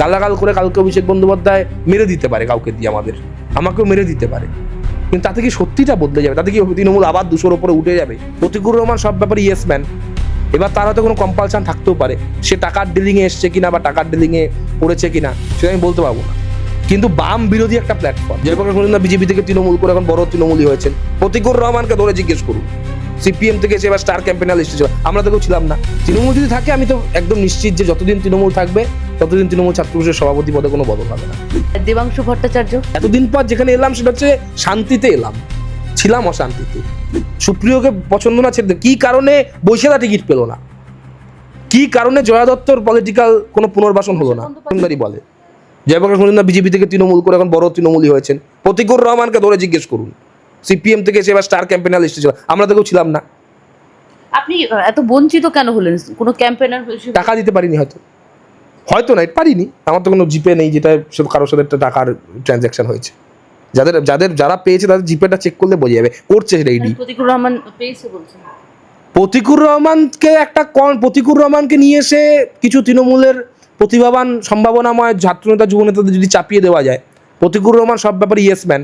গালাগাল করে কালকে অভিষেক বন্দ্যোপাধ্যায় মেরে দিতে পারে কাউকে দিয়ে, আমাকেও মেরে দিতে পারে, কিন্তু তাতে কি সত্যিটা বদলে যাবে? তাতে কি তৃণমূল আবার 200-র উপরে উঠে যাবে? প্রতিকুর রহমান সব ব্যাপারে ইয়েস ম্যান। এবার তার হয়তো কোনো কম্পালশন থাকতেও পারে, সে টাকার ডিলিংয়ে এসছে কিনা বা টাকার ডিলিংয়ে পড়েছে কিনা সেটা আমি বলতে পারবো না। কিন্তু বাম বিরোধী একটা প্ল্যাটফর্ম, জয়প্রকাশ মজুমদার বিজেপি থেকে তৃণমূল করে এখন বড় তৃণমূলই হয়েছেন। প্রতিকুর রহমানকে ধরে জিজ্ঞেস করুন, সিপিএম থেকে সে এবার স্টার ক্যাম্পেনার লিস্টে ছিল, আমরা তো কেউ ছিলাম না। তৃণমূল যদি থাকে আমি তো একদম নিশ্চিত যে যতদিন তৃণমূল থাকবে ততদিন তৃণমূল ছাত্র পরিষদের সভাপতি পদে কোনো বদল হবে না। দেবাংশু ভট্টাচার্য এতদিন পর যেখানে এলাম সেটা হচ্ছে শান্তিতে এলাম, ছিলাম অশান্তিতে। সুপ্রিয়কে পছন্দ না ছেড়ে কি কারণে বৈশাখা টিকিট পেল না, কি কারণে জয়া দত্তর পলিটিক্যাল কোনো পুনর্বাসন হলো না বলে। জয়প্রকাশ মজুমদার বিজেপি থেকে তৃণমূল করে এখন বড় তৃণমূলই হয়েছেন। প্রতিকুর রহমানকে ধরে জিজ্ঞেস করুন, সিপিএম থেকে সে এবার স্টার ক্যাম্পেনার লিস্টে ছিল, আমরা তো কেউ ছিলাম না। আপনি এত বঞ্চিত কেন হলেন? কোনো ক্যাম্পেনার টাকা দিতে পারিনি, হয়তো না পারিনি, আমার তো কোনো জিপে নেই যেটা কারোর সাথে একটা টাকার ট্রানজ্যাকশন হয়েছে। যারা পেয়েছে তাদের জিপেটা চেক করলে বোঝা যাবে, করছে সেটা ইডি। প্রতিকুর রহমান পেয়েছে বলছেন। প্রতিকুর রহমানকে নিয়ে এসে কিছু তৃণমূলের প্রতিভাবান সম্ভাবনাময় ছাত্রনেতা যুবনেতাদের যদি চাপিয়ে দেওয়া যায়, প্রতিকুর রহমান সব ব্যাপারে ইয়েস ম্যান।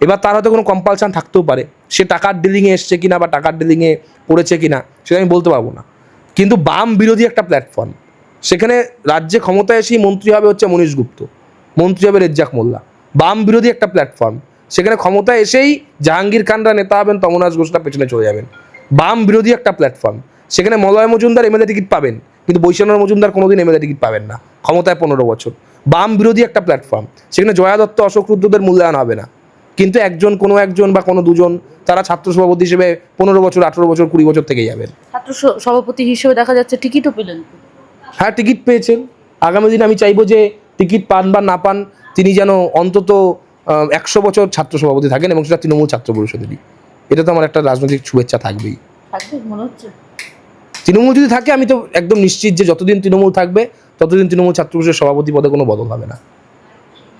এবার তার হয়তো কোনো কম্পালশন থাকতেও পারে, সে টাকার ডিলিংয়ে এসছে কিনা বা টাকার ডিলিংয়ে পড়েছে কিনা সেটা আমি বলতে পারবো না। কিন্তু বাম বিরোধী একটা প্ল্যাটফর্ম, সেখানে রাজ্যে ক্ষমতায় এসেই মন্ত্রী হবে হচ্ছে মনীশ গুপ্ত, মন্ত্রী হবে রেজ্জাক মোল্লা। বাম বিরোধী একটা প্ল্যাটফর্ম, সেখানে ক্ষমতায় এসেই জাহাঙ্গীর খানরা নেতা হবেন, তমনাজ ঘোষরা পেছনে চলে যাবেন। বাম বিরোধী একটা প্ল্যাটফর্ম, সেখানে মলয় মজুমদার এমএলএ টিকিট পাবেন, কিন্তু বৈষ্ণব মজুমদার কোনোদিন এমএলএ টিকিট পাবেন না, ক্ষমতায় 15 বছর। বাম বিরোধী একটা প্ল্যাটফর্ম, সেখানে জয়া দত্ত অশোক রুদ্রদের মূল্যায়ন হবে না, কিন্তু কোনো একজন বা কোনো দুজন তারা ছাত্র সভাপতি হিসেবে 15 বছর, 18 বছর, 20 বছর থেকে যাবেন। ছাত্র সভাপতি হিসেবে দেখা যাচ্ছে টিকিটও পেলেন। হ্যাঁ, টিকিট পেয়েছেন। আগামী দিনে আমি চাইবো যে টিকিট পান বা না পান, তিনি যেন অন্তত 100 বছর ছাত্র সভাপতি থাকেন, এবং সেটা তৃণমূল ছাত্র পরিষদেরই। এটা তো আমার একটা রাজনৈতিক শুভেচ্ছা থাকবেই। মনে হচ্ছে তৃণমূল যদি থাকে আমি তো একদম নিশ্চিত যে যতদিন তৃণমূল থাকবে ততদিন তৃণমূল ছাত্র পরিষদের সভাপতি পদে কোনো বদল হবে না।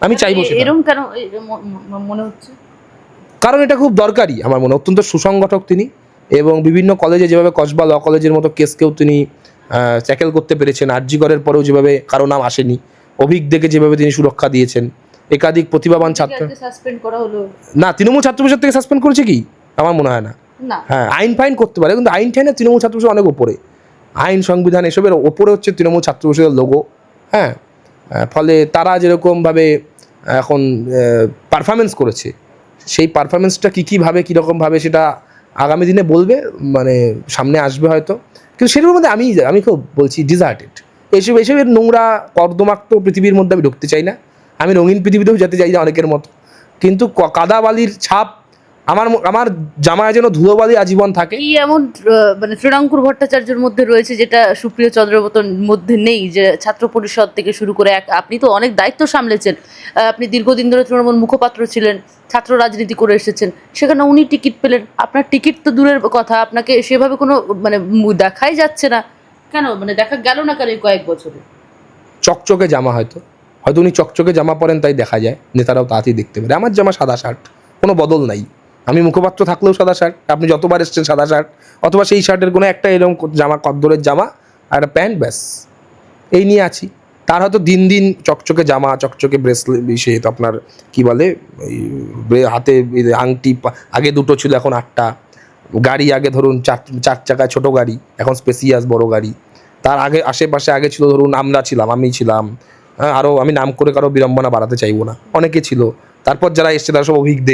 আমি চাইবো সেটা। এরকম কেন মনে হচ্ছে? কারণ এটা খুব দরকারি আমার মনে, অত্যন্ত সুসংগঠক তিনি, এবং বিভিন্ন কলেজে যেভাবে কসবা ল কলেজের মতো কেসকেও তিনি ট্যাকেল করতে পেরেছেন, আরজিকরের পরেও যেভাবে কারো নাম আসেনি, অভিজ্ঞকে যেভাবে তিনি সুরক্ষা দিয়েছেন, একাধিক প্রতিভাবান ছাত্র সাসপেন্ড করা হলো না, তৃণমূল ছাত্র পরিষদ থেকে সাসপেন্ড করেছে কি? আমার মনে হয় না। হ্যাঁ, আইন ফাইন করতে পারে, কিন্তু আইন ফাইনে তৃণমূল ছাত্র পরিষদ অনেক ওপরে, আইন সংবিধান এসবের ওপরে হচ্ছে তৃণমূল ছাত্র পরিষদের লোগো। হ্যাঁ, ফলে তারা যেরকমভাবে এখন পারফরমেন্স করেছে, সেই পারফরমেন্সটা কীভাবে কীরকমভাবে সেটা আগামী দিনে বলবে, মানে সামনে আসবে হয়তো। কিন্তু সেটার মধ্যে আমি খুব বলছি ডিজার্টেড, এসবের নোংরা কর্দমাক্ত পৃথিবীর মধ্যে আমি ঢুকতে চাই না। আমি রঙিন পৃথিবীতেও যেতে চাই না অনেকের মতো, কিন্তু কাদাবালির ছাপ আমার জামায় যেন ধুলোবালি আজীবন থাকে। কি এমন মানে তৃণাঙ্কুর ভট্টাচার্যের মধ্যে রয়েছে যেটা সুপ্রিয় চন্দ্রব্রতর মধ্যে নেই? যে ছাত্র পরিষদ থেকে শুরু করে আপনি তো অনেক দায়িত্ব সামলেছেন, আপনি দীর্ঘদিন ধরে তৃণমূল মুখপাত্র ছিলেন, ছাত্র রাজনীতি করে এসেছেন, সেখানে উনি টিকিট পেলেন, আপনার টিকিট তো দূরের কথা, আপনাকে সেভাবে কোনো মানে দেখাই যাচ্ছে না কেন? মানে দেখা গেল না কেন এই কয়েক বছরে? চকচকে জামা, হয়তো উনি চকচকে জামা পরেন তাই দেখা যায়, নেতারাও তাড়াতাড়ি দেখতে পারে। আমার জামা সাদা শার্ট, কোনো বদল নাই। আমি মুখপাত্র থাকলেও সাদা শার্ট, আপনি যতবার এসছেন সাদা শার্ট, অথবা সেই শার্টের কোনো একটা এরকম জামা, কদ্দরের জামা আর একটা প্যান্ট, ব্যাস এই নিয়ে আছি। তার হয়তো দিন দিন চকচকে জামা, চকচকে ব্রেসলেট, সে তো আপনার কী বলে, হাতে আংটি, আগে 2টো ছিল এখন 8টা, গাড়ি আগে ধরুন 4 চাকায় ছোটো গাড়ি, এখন স্পেসিয়াস বড় গাড়ি। তার আগে আশেপাশে আগে ছিল ধরুন আমি ছিলাম, হ্যাঁ, আরও আমি নাম করে কারো বিড়ম্বনা বাড়াতে চাইবো না, অনেকে ছিল। তারপর যারা এসছে তারা সব অভিজ্ঞ,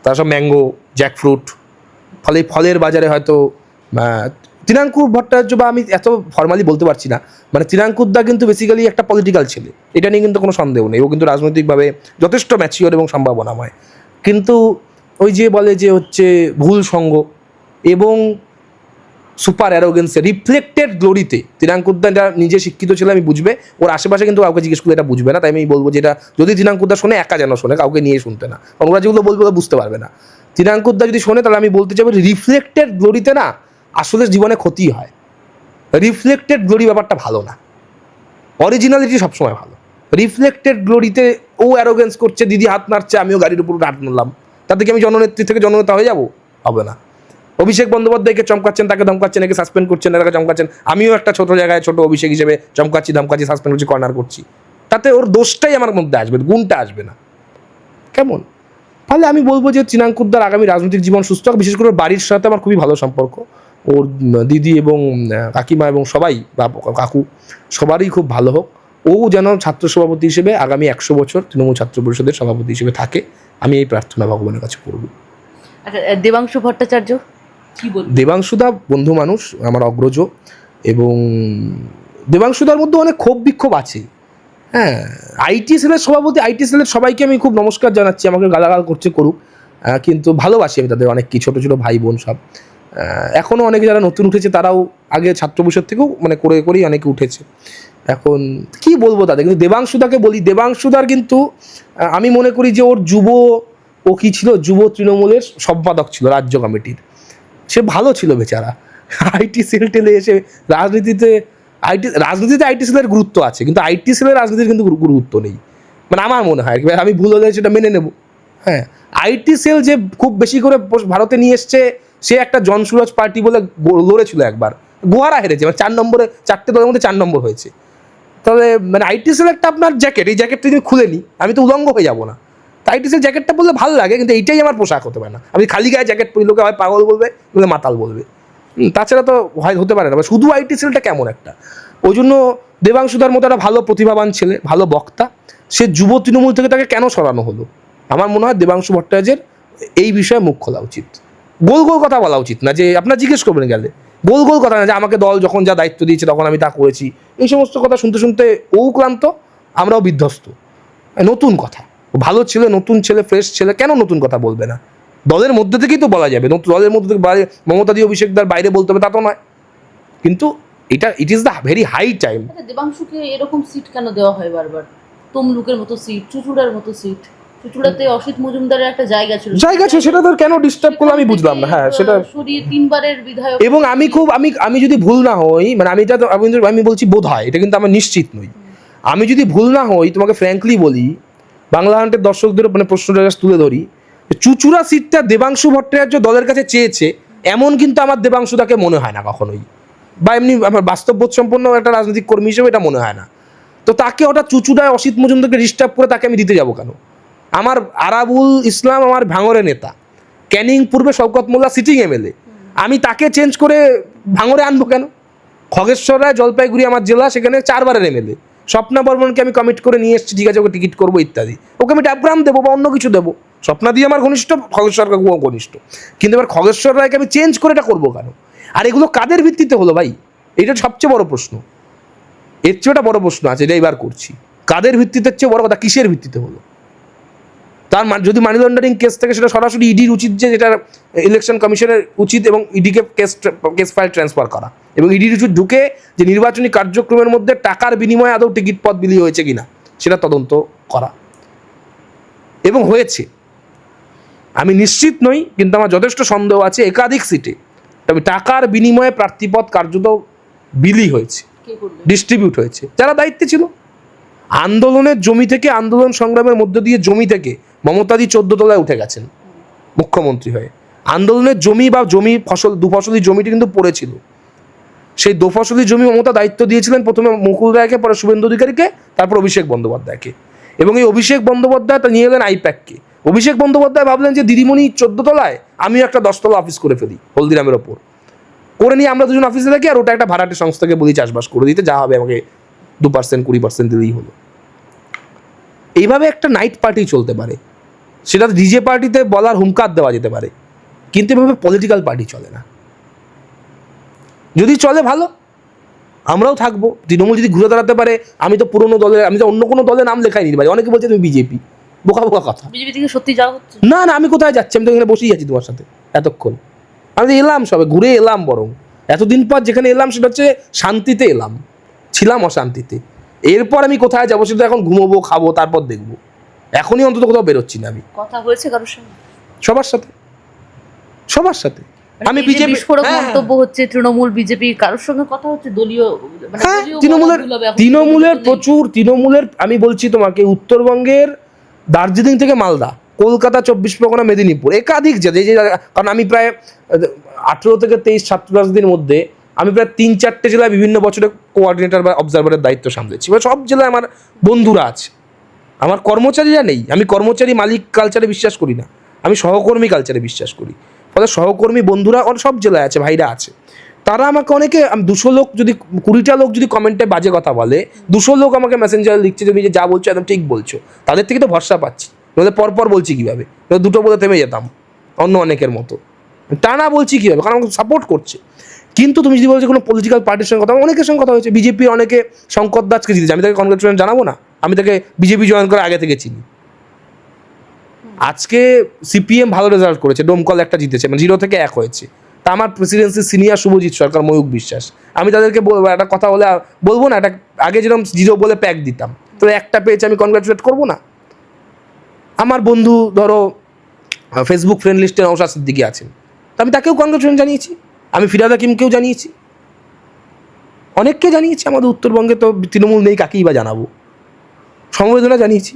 তারা সব ম্যাঙ্গো, জ্যাকফ্রুট, ফলে ফলের বাজারে হয়তো তৃণাঙ্কুর ভট্টাচার্য, বা আমি এত ফর্মালি বলতে পারছি না, মানে তৃণাঙ্কুরদা কিন্তু বেসিক্যালি একটা পলিটিক্যাল ছেলে, এটা নিয়ে কিন্তু কোনো সন্দেহ নেই। ও কিন্তু রাজনৈতিকভাবে যথেষ্ট ম্যাচিওর এবং সম্ভাবনাময়, কিন্তু ওই যে বলে যে হচ্ছে ভুল সঙ্গ এবং সুপার অ্যারোগেন্সে রিফ্লেক্টেড গ্লোরিতে তৃণাঙ্কুরদা এটা নিজে শিক্ষিত ছিল, আমি বুঝবে, ওর আশেপাশে কিন্তু কাউকে জিজ্ঞেস করলে এটা বুঝবে না। তাই আমি বলবো যে এটা যদি তৃণাঙ্কুরদা শোনে, একা যেন শোনে, কাউকে নিয়ে শুনতে না, কারণ ওরা যেগুলো বলবে ওরা বুঝতে পারবে না। তৃণাঙ্কুরদা যদি শোনে তাহলে আমি বলতে চাইবো রিফ্লেক্টেড গ্লোরিতে না আসলে জীবনে ক্ষতি হয়। রিফ্লেক্টেড গ্লোরি ব্যাপারটা ভালো না, অরিজিনালিটি সবসময় ভালো। রিফ্লেক্টেড গ্লোরিতে ও অ্যারোগেন্স করছে, দিদি হাত নাড়ছে, আমিও গাড়ির উপর হাত নাড়লাম, তাতে কি আমি জননেত্রী থেকে জননেতা হয়ে যাবো? হবে না। অভিষেক বন্দ্যোপাধ্যায়কে চমকাচ্ছেন, তাকে ধমকাচ্ছেন, একে সাসপেন্ড করছেন, এটাকে চমকাচ্ছেন, আমিও একটা ছোট জায়গায় ছোট অভিষেক হিসেবে চমকাচ্ছি, ধমকাচ্ছি, সাসপেন্ড করছি, কর্নার করছি, তাতে ওর দোষটাই আমার মধ্যে আসবে, গুণটা আসবে না। কেমন? তাহলে আমি বলবো যে তৃণাঙ্কুরদার আগামী রাজনৈতিক জীবন সুস্থ হোক। বিশেষ করে ওর বাড়ির সাথে আমার খুবই ভালো সম্পর্ক, ওর দিদি এবং কাকিমা এবং সবাই বা কাকু সবারই খুব ভালো হোক। ও যেন ছাত্র সভাপতি হিসেবে আগামী 100 বছর তৃণমূল ছাত্র পরিষদের সভাপতি হিসেবে থাকে, আমি এই প্রার্থনা ভগবানের কাছে করব। আচ্ছা, দেবাংশু ভট্টাচার্য কি বলবেন? দেবাংশুদা বন্ধু মানুষ, আমার অগ্রজ, এবং দেবাংশুদার মধ্যে অনেক ক্ষোভ বিক্ষোভ আছে। হ্যাঁ, আইটি সেলের সভাপতি, আইটি সেলের সবাইকে আমি খুব নমস্কার জানাচ্ছি, আমাকে গালাগাল করছে করুক, কিন্তু ভালোবাসি আমি তাদের অনেক, কি ছোটো ছোটো ভাই বোন সব। এখনও অনেকে যারা নতুন উঠেছে তারাও আগে ছাত্র পরিষদ থেকেও মানে করেই অনেকে উঠেছে। এখন কি বলবো তাদের, কিন্তু দেবাংশুদাকে বলি, দেবাংশুদার কিন্তু আমি মনে করি যে ওর ও কি ছিল, যুব তৃণমূলের সম্পাদক ছিল রাজ্য কমিটির, সে ভালো ছিল বেচারা। আইটি সেল টেলে এসে রাজনীতিতে আইটি সেলের গুরুত্ব আছে, কিন্তু আইটি সেলের রাজনীতির কিন্তু গুরুত্ব নেই, মানে আমার মনে হয়। আমি ভুল হলে সেটা মেনে নেব। হ্যাঁ, আইটি সেল যে খুব বেশি করে ভারতে নিয়ে এসছে, সে একটা জনসুরাজ পার্টি বলে লড়েছিল একবার, গোহারা হেরেছে, মানে 4 নম্বরে 4টে দলের মধ্যে 4 নম্বর হয়েছে। তবে মানে আইটি সেল একটা আপনার জ্যাকেট, এই জ্যাকেটটা যদি খুলে নিই আমি তো উলঙ্গ হয়ে যাবো না। তো আইটি সেল জ্যাকেটটা পরলে ভালো লাগে, কিন্তু এইটাই আমার পোশাক হতে পারে না। আমি খালি গায়ে জ্যাকেট পরি, লোকে হয় পাগল বলবে, বলে মাতাল বলবে, তাছাড়া তো হতে পারে না। শুধু আইটি সেলটা কেমন একটা, ওই জন্য দেবাংশুদার মতো একটা ভালো প্রতিভাবান ছেলে, ভালো বক্তা, সে যুব তৃণমূল থেকে তাকে কেন সরানো হলো? আমার মনে হয় দেবাংশু ভট্টাচার্যের এই বিষয়ে মুখ খোলা উচিত, গোল গোল কথা বলা উচিত না, যে আপনার জিজ্ঞেস করবেন গেলে গোল গোল কথা না, যে আমাকে দল যখন যা দায়িত্ব দিয়েছে তখন আমি তা করেছি, এই সমস্ত কথা শুনতে শুনতে ও ক্লান্ত, আমরাও বিধ্বস্ত। নতুন কথা, ভালো ছেলে, নতুন ছেলে, ফ্রেশ ছেলে, কেন নতুন কথা বলবে না? দলের মধ্যে থেকেই তো বলা যাবে, দলের মধ্যে থেকে মমতাদি অভিষেকদার বাইরে বলতে হবে তা তো নয়, কিন্তু it is the very high time. দেবাংশুকে এরকম সিট কেন দেওয়া হয় বারবার? তমলুকের মতো সিট, চুচুড়ার মতো সিট, চুচুড়াতে অসিত মজুমদারের একটা জায়গা ছিল, সেটা তো কেন ডিস্টার্ব করলো আমি বুঝলাম না। হ্যাঁ, সেটা সরিয়ে 3বারের বিধায়ক। এবং আমি যদি ভুল না হই, মানে আমি বলছি বোধ হয়, এটা কিন্তু আমি নিশ্চিত নই, আমি যদি ভুল না হই, তোমাকে ফ্র্যাঙ্কলি বলি, বাংলা হান্টের দর্শকদের মানে প্রশ্নটা তুলে ধরি, চুচুড়া সিটটা দেবাংশু ভট্টাচার্য দলের কাছে চেয়েছে এমন কিন্তু আমার দেবাংশুদাকে মনে হয় না কখনোই, বা এমনি আমার বাস্তববোধ সম্পন্ন একটা রাজনৈতিক কর্মী হিসেবে এটা মনে হয় না। তো তাকে হঠাৎ চুচুড়ায় অসিত মজুমদারকে ডিস্টার্ব করে তাকে আমি দিতে যাবো কেন? আমার আরাবুল ইসলাম আমার ভাঙরে নেতা, ক্যানিং পূর্বে শওকত মোল্লা সিটিং এমএলএ, আমি তাকে চেঞ্জ করে ভাঙরে আনবো কেন? খগেশ্বর রায় জলপাইগুড়ি আমার জেলা, সেখানে 4বারের এমএলএ, স্বপ্না বর্মনকে আমি কমিট করে নিয়ে এসেছি, ঠিক আছে ওকে টিকিট করবো ইত্যাদি, ওকে আমি ডাবগ্রাম দেবো বা অন্য কিছু দেবো, স্বপ্না দিয়ে আমার ঘনিষ্ঠ, খগেশ্বর কাকুও ঘনিষ্ঠ, কিন্তু এবার খগেশ্বর রায়কে আমি চেঞ্জ করে এটা করবো কেন? আর এগুলো কাদের ভিত্তিতে হলো ভাই? এটা সবচেয়ে বড় প্রশ্ন, এর চেয়ে একটা বড় প্রশ্ন আছে, এটা এবার করছি, কাদের ভিত্তিতে চেয়ে বড় কথা, কিসের ভিত্তিতে হলো? তার যদি মানি লন্ডারিং কেস থেকে সেটা সরাসরি ইডির উচিত, যে যেটা ইলেকশন কমিশনের উচিত, এবং ইডিকে কেস ফাইল ট্রান্সফার করা, এবং ইডির উচিত ঢুকে যে নির্বাচনী কার্যক্রমের মধ্যে টাকার বিনিময়ে আদৌ টিকিট পথ বিলি হয়েছে কিনা সেটা তদন্ত করা, এবং হয়েছে আমি নিশ্চিত নই, কিন্তু আমার যথেষ্ট সন্দেহ আছে একাধিক সিটে তবে টাকার বিনিময়ে প্রার্থীপদ কার্যত বিলি হয়েছে, ডিস্ট্রিবিউট হয়েছে, যারা দায়িত্বে ছিল। আন্দোলনের জমি থেকে, আন্দোলন সংগ্রামের মধ্য দিয়ে জমি থেকে মমতাদি 14 তলায় উঠে গেছেন মুখ্যমন্ত্রী হয়ে। আন্দোলনের জমি বা দুফসলি জমিটি কিন্তু পড়েছিল, সেই দুফসলি জমি মমতা দায়িত্ব দিয়েছিলেন প্রথমে মুকুল রায়কে, পরে শুভেন্দু অধিকারীকে, তারপর অভিষেক বন্দ্যোপাধ্যায়কে, এবং এই অভিষেক বন্দ্যোপাধ্যায় তা নিয়ে এলেন আইপ্যাককে। অভিষেক বন্দ্যোপাধ্যায় ভাবলেন যে দিদিমণি 14 তলায়, আমিও একটা 10 তলা অফিস করে ফেলি হলদিরামের ওপর, করে নিয়ে আমরা দুজন অফিসে থাকি, আর ওটা একটা ভাড়াটে সংস্থাকে বলি চাষবাস করে দিতে, যা হবে আমাকে 2% 20% দিলেই হলো। এইভাবে একটা নাইট পার্টি চলতে পারে, সেটা ডিজে পার্টিতে বলার হুঙ্কার দেওয়া যেতে পারে, কিন্তু এভাবে পলিটিক্যাল পার্টি চলে না। যদি চলে ভালো, আমরাও থাকবো। তৃণমূল যদি ঘুরে দাঁড়াতে পারে, আমি তো পুরোনো দলের, আমি তো অন্য কোনো দলে নাম লেখাই নিতে পারি। অনেকে বলছে তুমি বিজেপি, বোকা বোকা কথা। বিজেপি থেকে সত্যি যাওয়া হচ্ছে না, আমি কোথায় যাচ্ছি? আমি তো এখানে বসেই আছি তোমার সাথে এতক্ষণ, আমি এলাম সবে ঘুরে এলাম, বরং এতদিন পর যেখানে এলাম সেটা হচ্ছে শান্তিতে এলাম, ছিলাম অশান্তিতে। এরপর আমি কোথায় যাবো সেটা এখন ঘুমোবো, খাবো, তারপর দেখবো। এখনই অন্তত কোথাও বেরোচ্ছি না আমি। কথা হয়েছে কারোর সঙ্গে? সবার সাথে আমি বিজেপি বিস্ফোরক মন্তব্য হচ্ছে, তৃণমূল বিজেপি কারোর সঙ্গে কথা হচ্ছে, দলীয় তৃণমূলের আমি বলছি তোমাকে, উত্তরবঙ্গের দার্জিলিং থেকে মালদা, কলকাতা, 24 পরগনা, মেদিনীপুর, একাধিক কারণ আমি প্রায় 18 থেকে 23 ছাত্র রাজনীতির মধ্যে আমি প্রায় 3-4টে জেলায় বিভিন্ন বছরে কোঅর্ডিনেটর বা অবজারভারের দায়িত্ব সামলেছি, এবার সব জেলায় আমার বন্ধুরা আছে, আমার কর্মচারীরা নেই। আমি কর্মচারী মালিক কালচারে বিশ্বাস করি না, আমি সহকর্মী কালচারে বিশ্বাস করি। ফলে সহকর্মী বন্ধুরা সব জেলায় আছে, ভাইরা আছে। তারা আমাকে অনেকে 200 লোক যদি 20টা লোক যদি কমেন্টে বাজে কথা বলে, 200 লোক আমাকে মেসেঞ্জারে লিখছে তুমি যে যা বলছো একদম ঠিক বলছো, তাদের থেকে তো ভরসা পাচ্ছি। নইলে পরপর বলছি কীভাবে, দুটো বলে থেমে যেতাম অন্য অনেকের মতো। টানা বলছি কীভাবে, কারণ আমাকে সাপোর্ট করছে। কিন্তু তুমি যদি বলছো কোনো পলিটিক্যাল পার্টির সঙ্গে কথা, অনেকের সঙ্গে কথা হয়েছে। বিজেপির অনেকে শঙ্কর দাসকে জিতেছে, আমি তাকে কনগ্রেচুলেশন জানাবো না? আমি তাকে বিজেপি জয়েন করার আগে থেকে চিনি। আজকে সিপিএম ভালো রেজাল্ট করেছে, ডোমকল একটা জিতেছে, মানে 0 থেকে 1 হয়েছে। তা আমার প্রেসিডেন্সি সিনিয়র শুভজিৎ সরকার, ময়ূক বিশ্বাস, আমি তাদেরকে বলবো একটা কথা বলে বলবো না, এটা আগে যেরকম 0 বলে প্যাক দিতাম, তো একটা পেয়েছে আমি কনগ্রাচুলেট করবো না? আমার বন্ধু ধরো ফেসবুক ফ্রেন্ড লিস্টে নওশাদ সিদ্দিকী আছেন, তো আমি তাকেও কনগ্রাচুলেশন জানিয়েছি। আমি ফিরহাদ হাকিমকেও জানিয়েছি, অনেককে জানিয়েছি। আমাদের উত্তরবঙ্গে তো তৃণমূল নেই, কাকেই বা জানাবো, সমবেদনা জানিয়েছি।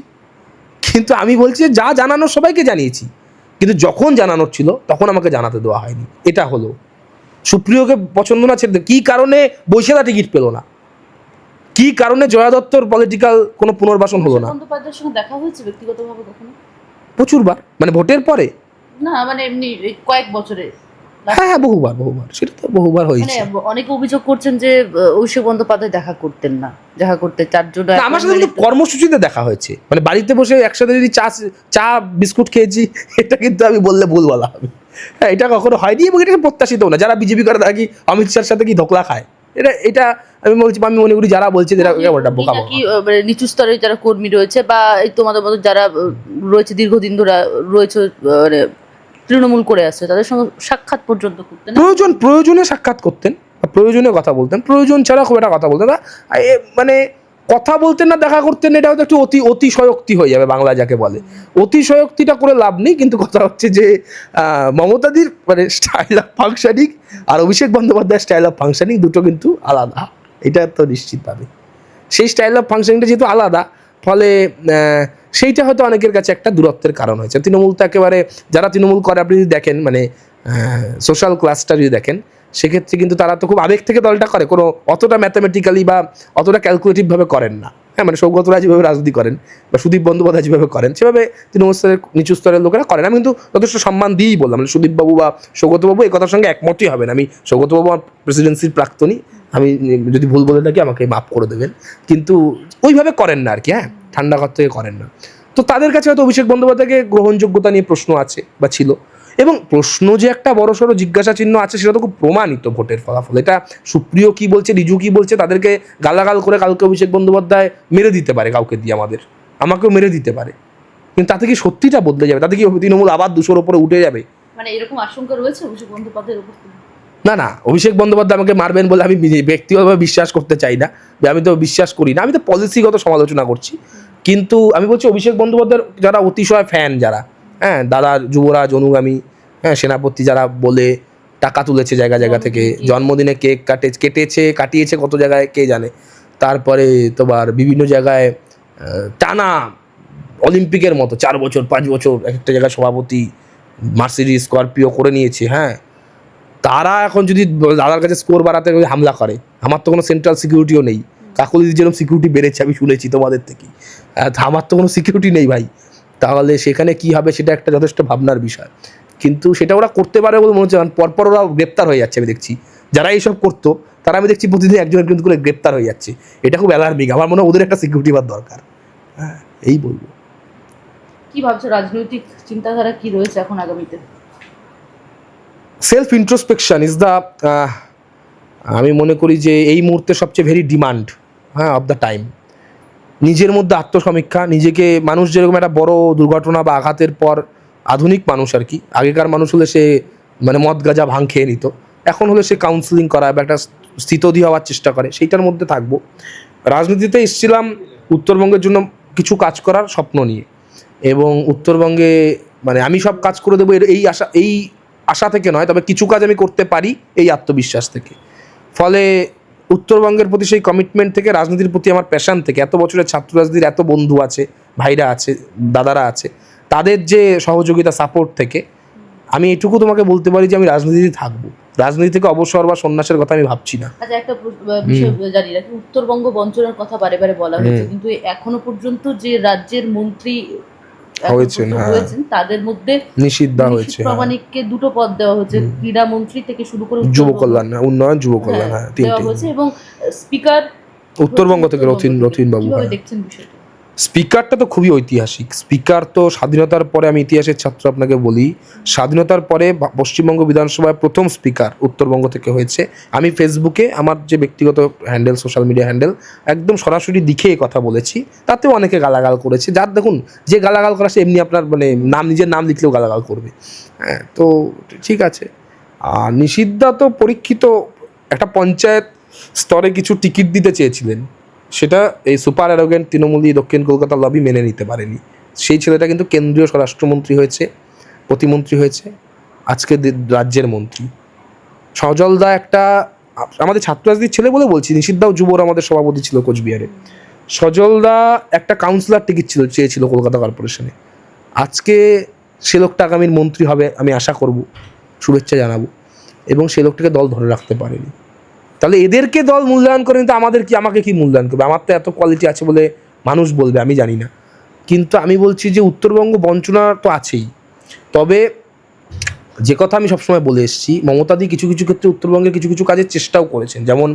কিন্তু আমি বলছি যা জানানোর সবাইকে জানিয়েছি, কিন্তু যখন জানানোর ছিল তখন আমাকে জানাতে দেওয়া হয়নি। এটা হলো সুপ্রিয়কে পছন্দ না ছেড়ে, কী কারণে বৈশালা টিকিট পেল না, কী কারণে জয়া দত্তর পলিটিক্যাল কোনো পুনর্বাসন হলো না? বন্দ্যোপাধ্যায়ের সঙ্গে দেখা হয়েছে ব্যক্তিগতভাবে কখনো? প্রচুরবার, মানে ভোটের পরে না, মানে এমনি কয়েক বছরে। হ্যাঁ, বহুবার, সেটা তো বহুবার মানে হয়েছে। অনেকে অভিযোগ করছেন যে অভিষেক বন্দ্যোপাধ্যায় দেখা করতেন না, দেখা করতে 4 জন। না, আমার সাথে কিন্তু কর্মসূচিতে দেখা হয়েছে, মানে বাড়িতে বসে একসাথে যদি চা বিস্কুট খেয়েছি, এটা কিন্তু আমি বললে ভুল বলা হবে। হ্যাঁ, এটা কখনো হয়নি এবং এটা প্রত্যাশিতও না। যারা বিজেপি করে তারা কি অমিত শাহর সাথে কি ধোকলা খায়? এটা আমি বলছি, আমি মনে করি যারা বলছে ওটা বোকা নাকি নিচু স্তরের যারা কর্মী রয়েছে বা এই তোমাদের মতো যারা রয়েছে দীর্ঘদিন ধরে রয়েছে, মানে তৃণমূল করে আসছে, তাদের সঙ্গে সাক্ষাৎ পর্যন্ত করতেন? প্রয়োজনে সাক্ষাৎ করতেন, প্রয়োজনে কথা বলতেন, প্রয়োজন ছাড়া খুব একটা কথা বলতেন না। মানে কথা বলতেন না, দেখা করতেন, এটা হয়তো একটু অতিশয়োক্তি হয়ে যাবে, বাংলা যাকে বলে। অতিশয়োক্তিটা করে লাভ নেই। কিন্তু কথা হচ্ছে যে মমতাদির মানে স্টাইল অফ ফাংশনিং আর অভিষেক বন্দ্যোপাধ্যায়ের স্টাইল অফ ফাংশনিং দুটো কিন্তু আলাদা, এটা তো নিশ্চিতভাবে। সেই স্টাইল অফ ফাংশনিংটা যেহেতু আলাদা, ফলে সেইটা হয়তো অনেকের কাছে একটা দূরত্বের কারণ হয়েছে। তৃণমূল তো একেবারে, যারা তৃণমূল করে আপনি যদি দেখেন, মানে সোশ্যাল ক্লাসটা যদি দেখেন, সেক্ষেত্রে কিন্তু তারা তো খুব আবেগ থেকে দলটা করে, কোনো অতটা ম্যাথামেটিক্যালি বা অতটা ক্যালকুলেটিভভাবে করেন না। হ্যাঁ, মানে সৌগত রায় যেভাবে রাজনীতি করেন বা সুদীপ বন্দ্যোপাধ্যায় যেভাবে করেন, সেভাবে তৃণমূল স্তরের নিচু স্তরের লোকেরা করেন। আমি কিন্তু যথেষ্ট সম্মান দিয়েই বললাম, মানে সুদীপবাবু বা সৌগতবাবু এই কথার সঙ্গে একমতই হবে না। আমি সৌগতবাবু আমার প্রেসিডেন্সির প্রাক্তনী, আমি যদি ভুল বলে থাকি আমাকে মাফ করে দেবেন, কিন্তু ওইভাবে করেন না আর কি। হ্যাঁ, ঠান্ডা ঘর থেকে করেন না। তো তাদের কাছে হয়তো অভিষেক বন্দ্যোপাধ্যায়কে গ্রহণযোগ্যতা নিয়ে প্রশ্ন আছে বা ছিল, এবং প্রশ্ন যে একটা বড়সড় জিজ্ঞাসা চিহ্ন আছে সেটা তো খুব প্রমাণিত ভোটের ফলাফল। এটা সুপ্রিয় কি বলছে, রিজু কি বলছে, তাদেরকে গালাগাল করে কালকে অভিষেক বন্দ্যোপাধ্যায় মেরে দিতে পারে কাউকে দিয়ে, আমাকেও মেরে দিতে পারে, কিন্তু তাতে কি সত্যিটা বদলে যাবে? তাতে কি তৃণমূল আবার 200-র উপরে উঠে যাবে? মানে এরকম আশঙ্কা রয়েছে অভিষেক বন্দ্যোপাধ্যায়ের উপর? না, অভিষেক বন্দ্যোপাধ্যায় আমাকে মারবেন বলে আমি ব্যক্তিগতভাবে বিশ্বাস করতে চাই না, আমি তো বিশ্বাস করি না, আমি তো পলিসিগত সমালোচনা করছি। কিন্তু আমি বলছি অভিষেক বন্দ্যোপাধ্যায়ের যারা অতিশয় ফ্যান, যারা হ্যাঁ দাদার যুবরাজ অনুগামী, হ্যাঁ সেনাপতি, যারা বলে টাকা তুলেছে জায়গা জায়গা থেকে, জন্মদিনে কেক কাটিয়েছে কত জায়গায় কে জানে, তারপরে তোমার বিভিন্ন জায়গায় টানা অলিম্পিকের মতো 4 বছর 5 বছর এক একটা জায়গায় সভাপতি, মার্সিডিজ স্করপিও করে নিয়েছে। হ্যাঁ, তারা এখন যদি দাদার কাছে স্কোর বাড়াতে হামলা করে, আমার তো কোনো সেন্ট্রাল সিকিউরিটিও নেই। কাকলির যেরকম সিকিউরিটি বেড়েছে আমি শুনেছি তোমাদের থেকে, আমার তো কোনো সিকিউরিটি নেই ভাই। তাহলে সেখানে কি হবে সেটা একটা যথেষ্ট ভাবনার বিষয়। কিন্তু সেটা ওরা করতে পারে বলে মনে হচ্ছে, কারণ পরপর ওরা গ্রেপ্তার হয়ে যাচ্ছে। আমি দেখছি যারা এইসব করতো তারা, আমি দেখছি প্রতিদিন একজন কিন্তু করে গ্রেপ্তার হয়ে যাচ্ছে। এটা খুব অ্যালার্মিং। আমার মনে হয় ওদের একটা সিকিউরিটি পাওয়ার দরকার। হ্যাঁ, এই বলবো। কি ভাবছো, রাজনৈতিক চিন্তাধারা কি রয়েছে এখন আগামীতে? সেলফ ইন্ট্রোস্পেকশন ইজ দ্য, আমি মনে করি যে এই মুহূর্তে সবচেয়ে ভেরি ডিমান্ড, হ্যাঁ, অফ দ্য টাইম। নিজের মধ্যে আত্মসমীক্ষা, নিজেকে, মানুষ যেরকম একটা বড় দুর্ঘটনা বা আঘাতের পর, আধুনিক মানুষ আর কি, আগেকার মানুষ হলে সে মানে মদ গাঁজা ভাঙ খেয়ে নিত, এখন হলে সে কাউন্সিলিং করা বা একটা স্থিতধী হওয়ার চেষ্টা করে, সেইটার মধ্যে থাকবো। রাজনীতিতে এসেছিলাম উত্তরবঙ্গের জন্য কিছু কাজ করার স্বপ্ন নিয়ে, এবং উত্তরবঙ্গে মানে আমি সব কাজ করে দেবো এই আশা থেকে নয়, তবে কিছু কাজ আমি করতে পারি এই আত্মবিশ্বাস থেকে। ফলে উত্তরবঙ্গের প্রতি সেই কমিটমেন্ট থেকে, রাজনীতির প্রতি আমার প্যাশান থেকে, এত বছরের ছাত্র রাজনীতির এত বন্ধু আছে, ভাইরা আছে, দাদারা আছে, তাদের যে সহযোগিতা, সাপোর্ট থেকে আমি এটুকু তোমাকে বলতে পারি যে আমি রাজনীতিতে থাকবো, রাজনীতি থেকে অবসর বা সন্ন্যাসের কথা আমি ভাবছি না। আচ্ছা, একটা বিষয় জানি রাখি, উত্তরবঙ্গ বঞ্চনার কথা বারে বারে বলা হয়েছে, কিন্তু এখনো পর্যন্ত যে রাজ্যের মন্ত্রী হয়েছেন তাদের মধ্যে নিষিদ্ধ হয়েছে, প্রামাণিককে দুটো পদ দেওয়া হয়েছে, ক্রীড়া মন্ত্রী থেকে শুরু করে যুব কল্যাণ, উন্নয়ন, যুব কল্যাণ, হ্যাঁ, দেওয়া হয়েছে, এবং স্পিকার উত্তরবঙ্গ থেকে রথীন বাবু। দেখছেন বিষয়টা? স্পিকারটা তো খুবই ঐতিহাসিক। স্পিকার তো স্বাধীনতার পরে, আমি ইতিহাসের ছাত্র আপনাকে বলি, স্বাধীনতার পরে পশ্চিমবঙ্গ বিধানসভায় প্রথম স্পিকার উত্তরবঙ্গ থেকে হয়েছে। আমি ফেসবুকে আমার যে ব্যক্তিগত হ্যান্ডেল, সোশ্যাল মিডিয়া হ্যান্ডেল, একদম সরাসরি দিকে কথা বলেছি, তাতেও অনেকে গালাগাল করেছে। যার দেখুন, যে গালাগাল করা সে এমনি আপনার মানে নিজের নাম লিখলেও গালাগাল করবে, হ্যাঁ, তো ঠিক আছে। আর নিষিদ্ধা তো পরীক্ষিত, একটা পঞ্চায়েত স্তরে কিছু টিকিট দিতে চেয়েছিলেন, সেটা এই সুপার অ্যারোগেন্ট তৃণমূলী দক্ষিণ কলকাতার লবি মেনে নিতে পারেনি। সেই ছেলেটা কিন্তু কেন্দ্রীয় স্বরাষ্ট্রমন্ত্রী হয়েছে, প্রতিমন্ত্রী হয়েছে, আজকে রাজ্যের মন্ত্রী। সজলদা একটা আমাদের ছাত্র রাজনীতির ছেলে বলে বলছি, নিষিদ্ধও যুবর আমাদের সভাপতি ছিল কোচবিহারে। সজলদা একটা কাউন্সিলর টিকিট চেয়েছিল কলকাতা কর্পোরেশনে। আজকে সে লোকটা আগামীর মন্ত্রী হবে, আমি আশা করব, শুভেচ্ছা জানাবো। এবং সে লোকটাকে দল ধরে রাখতে পারেনি। তাহলে এদেরকে দল মূল্যায়ন করে, কিন্তু আমাকে কি মূল্যায়ন করবে? আমার তো এত কোয়ালিটি আছে বলে মানুষ বলবে, আমি জানি না। কিন্তু আমি বলছি যে উত্তরবঙ্গ বঞ্চনা তো আছেই। তবে যে কথা আমি সবসময় বলে এসেছি, মমতাদি কিছু কিছু ক্ষেত্রে উত্তরবঙ্গের কিছু কিছু কাজের চেষ্টাও করেছেন। যেমন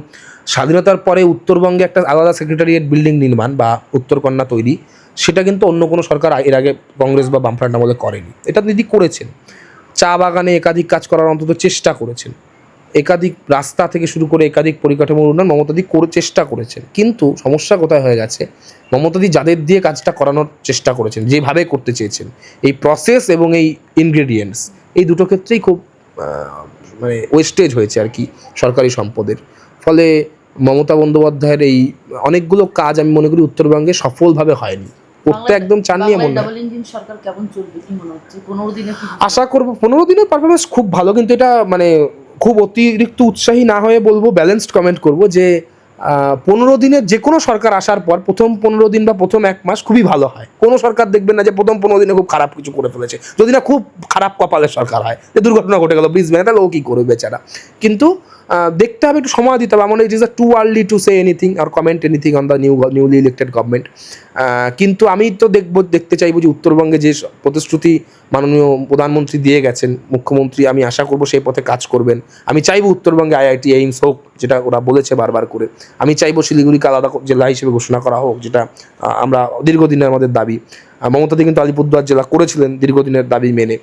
স্বাধীনতার পরে উত্তরবঙ্গে একটা আলাদা সেক্রেটারিয়েট বিল্ডিং নির্মাণ বা উত্তরকন্যা তৈরি, সেটা কিন্তু অন্য কোনো সরকার এর আগে কংগ্রেস বা বামফ্রন্ট আমলে করেনি। এটা দিদি করেছেন। চা বাগানে একাধিক কাজ করার অন্তত চেষ্টা করেছেন। একাধিক রাস্তা থেকে শুরু করে একাধিক পরিকাঠামোর উন্নয়ন মমতাদি চেষ্টা করেছেন। কিন্তু সমস্যা কোথায় হয়ে গেছে, মমতাদি যাদের দিয়ে কাজটা করানোর চেষ্টা করেছেন, যেভাবে করতে চেয়েছেন, এই প্রসেস এবং এই ইনগ্রেডিয়েন্টস, এই দুটো ক্ষেত্রেই খুব মানে ওয়েস্টেজ হয়েছে আর কি সরকারি সম্পদের। ফলে মমতা বন্দ্যোপাধ্যায়ের এই অনেকগুলো কাজ আমি মনে করি উত্তরবঙ্গে সফলভাবে হয়নি, করতে একদম চাননি এমন না। সরকার কেমন চলবে কি মনে হচ্ছে? 15 দিনে আশা করবো 15 দিনের পারফরমেন্স খুব ভালো, কিন্তু এটা মানে খুব অতিরিক্ত উৎসাহী না হয়ে বলবো, ব্যালেন্সড কমেন্ট করব যে 15 দিনের যে কোনো সরকার আসার পর প্রথম 15 দিন বা প্রথম 1 মাস খুবই ভালো হয়। কোনো সরকার দেখবেন না যে প্রথম 15 দিনে খুব খারাপ কিছু করে ফেলেছে, যদি না খুব খারাপ কপালের সরকার হয়, যে দুর্ঘটনা ঘটে গেল ব্রিজ ভেঙে, তাহলে ও কী করবে বেচারা। কিন্তু দেখতে হবে, একটু সময় দিতে হবে। আমার it is too early to say anything আর comment anything on the newly elected government. কিন্তু আমি তো দেখতে চাইবো যে উত্তরবঙ্গে যে প্রতিশ্রুতি মাননীয় প্রধানমন্ত্রী দিয়ে গেছেন, মুখ্যমন্ত্রী, আমি আশা করবো সেই পথে কাজ করবেন। আমি চাইবো উত্তরবঙ্গে IIT এইমস হোক, যেটা ওরা বলেছে বারবার করে। আমি চাইবো শিলিগুড়িকে আলাদা জেলা হিসেবে ঘোষণা করা হোক, যেটা আমরা দীর্ঘদিনের আমাদের দাবি। মমতাদি কিন্তু আলিপুরদুয়ার জেলা করেছিলেন দীর্ঘদিনের দাবি মেনে।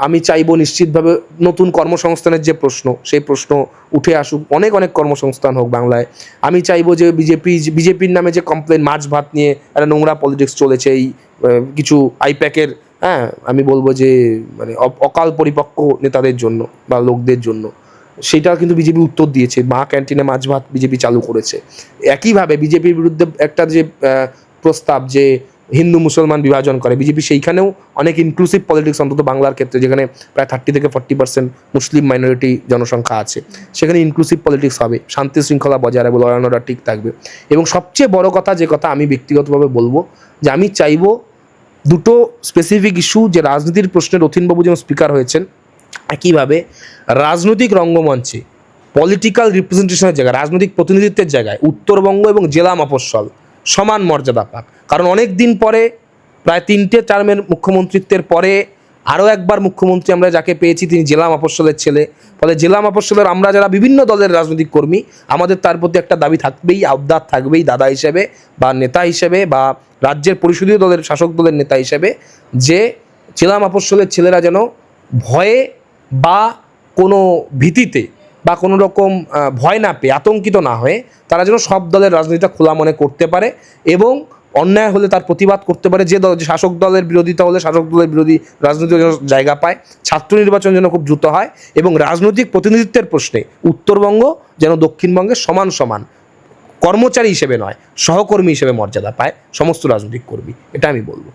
আমি চাইবো নিশ্চিতভাবে নতুন কর্মসংস্থানের যে প্রশ্ন, সেই প্রশ্ন উঠে আসুক, অনেক কর্মসংস্থান হোক বাংলায়। আমি চাইবো যে বিজেপির নামে যে কমপ্লেন, মাছ ভাত নিয়ে একটা নোংরা পলিটিক্স চলেছে এই কিছু আইপ্যাকের, হ্যাঁ, আমি বলবো যে মানে অকাল পরিপক্ক নেতাদের জন্য বা লোকদের জন্য, সেটা কিন্তু বিজেপি উত্তর দিয়েছে। মা ক্যান্টিনে মাছ ভাত বিজেপি চালু করেছে। একইভাবে বিজেপির বিরুদ্ধে একটা যে প্রস্তাব যে হিন্দু মুসলমান বিভাজন করে, বিজেপি সেইখানেও অনেক ইনক্লুসিভ পলিটিক্স, অন্তত বাংলার ক্ষেত্রে যেখানে প্রায় 30 থেকে 40% মুসলিম মাইনরিটি জনসংখ্যা আছে, সেখানে ইনক্লুসিভ পলিটিক্স হবে, শান্তি শৃঙ্খলা বজায় রাখবে, ল অ্যান্ড অর্ডার ঠিক থাকবে। এবং সবচেয়ে বড় কথা, যে কথা আমি ব্যক্তিগতভাবে বলবো, যে আমি চাইবো দুটো স্পেসিফিক ইস্যু, যে রাজনীতির প্রশ্নে রথীনবাবু যেমন স্পিকার হয়েছেন, একইভাবে রাজনৈতিক রঙ্গমঞ্চে পলিটিক্যাল রিপ্রেজেন্টেশনের জায়গায়, রাজনৈতিক প্রতিনিধিত্বের জায়গায় উত্তরবঙ্গ এবং জেলা মফস্বল সমান মর্যাদা পাক। কারণ অনেক দিন পরে, প্রায় 3টে টার্মের মুখ্যমন্ত্রিত্বের পরে আরও একবার মুখ্যমন্ত্রী আমরা যাকে পেয়েছি, তিনি জেলা মফস্বলের ছেলে। ফলে জেলা মফস্বলের আমরা যারা বিভিন্ন দলের রাজনৈতিক কর্মী, আমাদের তার প্রতি একটা দাবি থাকবেই, আবদার থাকবেই, দাদা হিসেবে বা নেতা হিসেবে বা রাজ্যের পরিষদীয় দলের শাসক দলের নেতা হিসেবে, যে জেলা মফস্বলের ছেলেরা যেন ভয়ে বা কোনো ভীতিতে বা কোনো রকম ভয় না পেয়ে, আতঙ্কিত না হয়ে, তারা যেন সব দলের রাজনীতিটা খোলা মনে করতে পারে এবং অন্যায় হলে তার প্রতিবাদ করতে পারে। যে শাসক দলের বিরোধিতা হলে শাসক দলের বিরোধী রাজনীতি যেন জায়গা পায়, ছাত্র নির্বাচন যেন খুব দ্রুত হয়, এবং রাজনৈতিক প্রতিনিধিত্বের প্রশ্নে উত্তরবঙ্গ যেন দক্ষিণবঙ্গের সমান কর্মচারী হিসেবে নয়, সহকর্মী হিসেবে মর্যাদা পায় সমস্ত রাজনৈতিক কর্মী। এটা আমি বলবো।